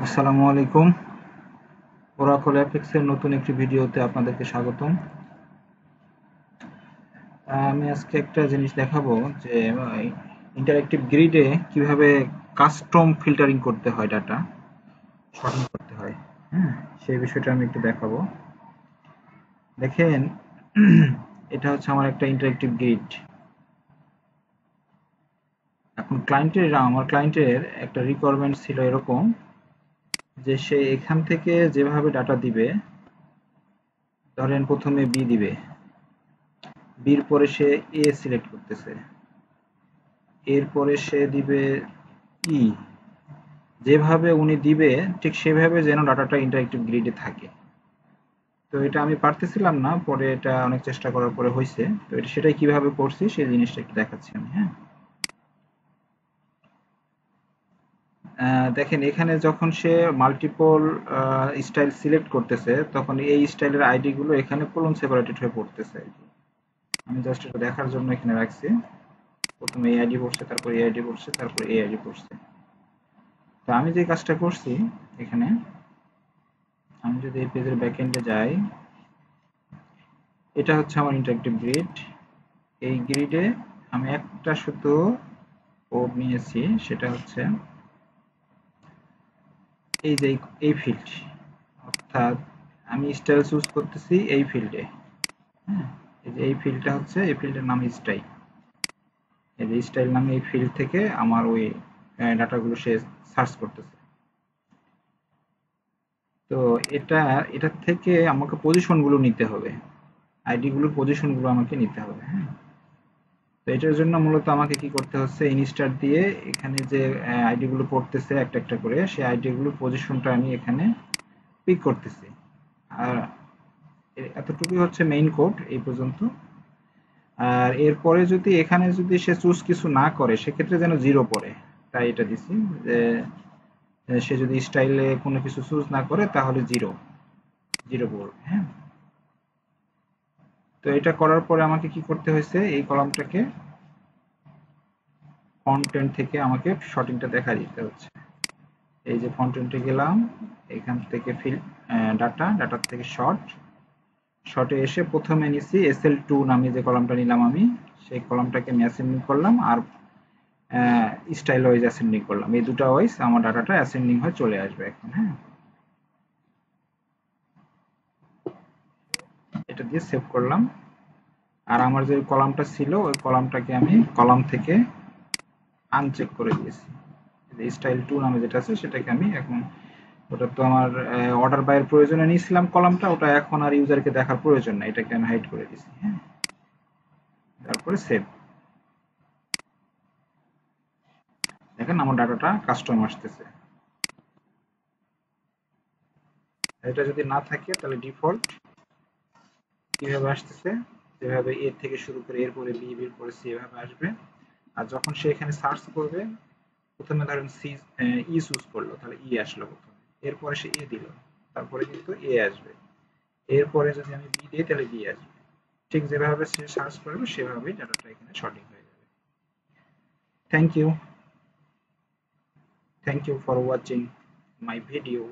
আসসালামু আলাইকুম। ওরাকল অ্যাপেক্সের নতুন একটি ভিডিওতে আপনাদেরকে স্বাগতম। আমি আজকে একটা জিনিস দেখাবো যে ইন্টারেক্টিভ গ্রিডে কিভাবে কাস্টম ফিল্টারিং করতে হয়, ডাটা সঠিক করতে হয়। হ্যাঁ, সেই বিষয়টা আমি একটু দেখাবো। দেখেন, এটা হচ্ছে আমার একটা ইন্টারেক্টিভ গ্রিড। এখন আমার ক্লায়েন্টের একটা রিকোয়ারমেন্ট ছিল এরকম যে সে এখান থেকে যেভাবে ডাটা দিবে, ধরেন প্রথমে বি দিবে, বির পরে সে এ সিলেক্ট করতেছে, এরপরে সে দিবে ই। যেভাবে উনি দিবে ঠিক সেভাবে যেন ডাটাটা ইন্টারেক্টিভ গ্রিডে থাকে। তো এটা আমি পারতেছিলাম না, পরে এটা অনেক চেষ্টা করার পরে হয়েছে। তো এটা সেটাই কিভাবে করছি সেই জিনিসটা একটু দেখাচ্ছি আমি। হ্যাঁ, দেখেন এখানে যখন সে মাল্টিপল স্টাইল সিলেক্ট করতেছে তখন এই স্টাইলের আইডি গুলো এখানে কোলন সেপারেটেড হয়ে পড়তেছে আর কি। আমি জাস্ট এটা দেখার জন্য এখানে রাখছি। প্রথমে এই আইডি পড়ছে, তারপর এই আইডি পড়ছে, তারপর এই আইডি পড়ছে। তো আমি যে কাজটা করছি এখানে, আমি যদি এই পেজের ব্যাকএন্ডে যাই, এটা হচ্ছে আমার ইন্টারেক্টিভ গ্রিড। এই গ্রিডে আমি একটা শুধু কোড নিয়েছি, সেটা হচ্ছে এই যে এই ফিল্ড, অর্থাৎ আমি স্টাইল চুজ করতেছি এই ফিল্ডে। হ্যাঁ, এই যে এই ফিল্ডটা হচ্ছে, এই ফিল্ডের নাম স্টাইল। এই যে স্টাইল নামে এই ফিল্ড থেকে আমার ওই ডাটাগুলো সে সার্চ করতেছে। তো এটা এটার থেকে আমাকে পজিশনগুলো নিতে হবে, আইডি গুলোর পজিশনগুলো আমাকে নিতে হবে। হ্যাঁ, তো এটার জন্য মূলত আমাকে কি করতে হচ্ছে, ইনস্টার দিয়ে এখানে যে আইডি গুলো পড়তেছে একটা একটা করে, সেই আইডি গুলোর পজিশনটা আমি এখানে পিক করতেছি। আর এতটুকুই হচ্ছে মেইন কোড এই পর্যন্ত। আর এরপরে যদি এখানে যদি সে চুজ কিছু না করে সেক্ষেত্রে যেন জিরো পড়ে, তাই এটা দিছি যে সে যদি স্টাইলে কোনো কিছু চুজ না করে তাহলে জিরো জিরো পড়বে। হ্যাঁ, তো এটা করার পরে আমাকে কি করতে হয়েছে, এই কলামটাকে কন্টেন্ট থেকে আমাকে শর্টিংটা দেখা দিতে হচ্ছে। এই যে কন্টেন্টে গেলাম, এখান থেকে ফিল ডাটার থেকে শর্টে এসে প্রথমে নিছি SL2 নামে যে কলামটা নিলাম আমি, সেই কলামটাকে আমি অ্যাসেন্ডিং করলাম, আর স্টাইল ওয়াইজ অ্যাসেন্ডিং করলাম। এই দুটো ওয়াইজ আমার ডাটাটা অ্যাসেন্ডিং হয়ে চলে আসবে এখন। হ্যাঁ, এটা দিয়ে সেভ করলাম। আর আমার যে কলামটা ছিল ওই কলামটাকে আমি কলাম থেকে আনচেক করে দিয়েছি। স্টাইল 2 নামে যেটা আছে সেটাকে আমি এখন, ওটা তো আমার অর্ডার বাইয়ের প্রয়োজনে নিয়েছিলাম কলামটা, ওটা এখন আর ইউজারকে দেখার প্রয়োজন নাই, এটাকে আমি হাইড করে দিছি। হ্যাঁ, তারপরে সেভ। দেখেন আমার ডাটাটা কাস্টম আসতেছে। এটা যদি না থাকে তাহলে ডিফল্ট কিভাবে আসতেছে, যেভাবে এ থেকে শুরু করে এরপরে বি, বির পরে সি, এভাবে আসবে। আর যখন সে এখানে সার্চ করবে, প্রথমে ধরেন সি ই চুজ করলো, তাহলে ই আসলো প্রথমে, এরপরে সে এ দিল, তারপরে কিন্তু এ আসবে, এরপরে যদি আমি বি দিই তাহলে বি আসবে। ঠিক যেভাবে সে সার্চ করবে সেভাবেই ডাটাটা এখানে সঠিক হয়ে যাবে। Thank you, thank you for watching my video.